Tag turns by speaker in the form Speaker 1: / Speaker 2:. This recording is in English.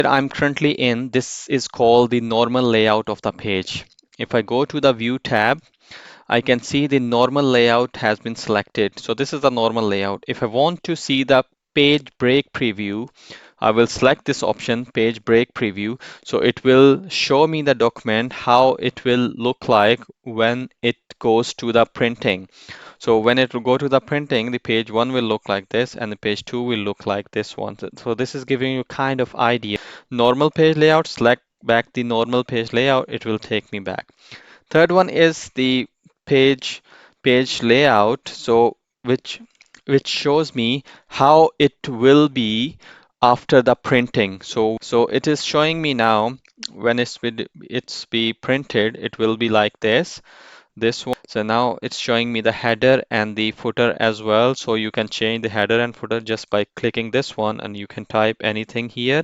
Speaker 1: I'm currently in, this is called the normal layout of the page. If I go to the View tab, I can see the normal layout has been selected. So this is the normal layout. If I want to see the page break preview, I will select this option, page break preview. So it will show me the document, how it will look like when it goes to the printing. So when it will go to the printing, the page one will look like this and the page two will look like this one. So this is giving you kind of idea. Normal page layout, select back the normal page layout, it will take me back. Third one is the page layout, so which shows me how it will be after the printing. So it is showing me now when it's be printed, it will be like this one. So now it's showing me the header and the footer as well. So you can change the header and footer just by clicking this one, and you can type anything here.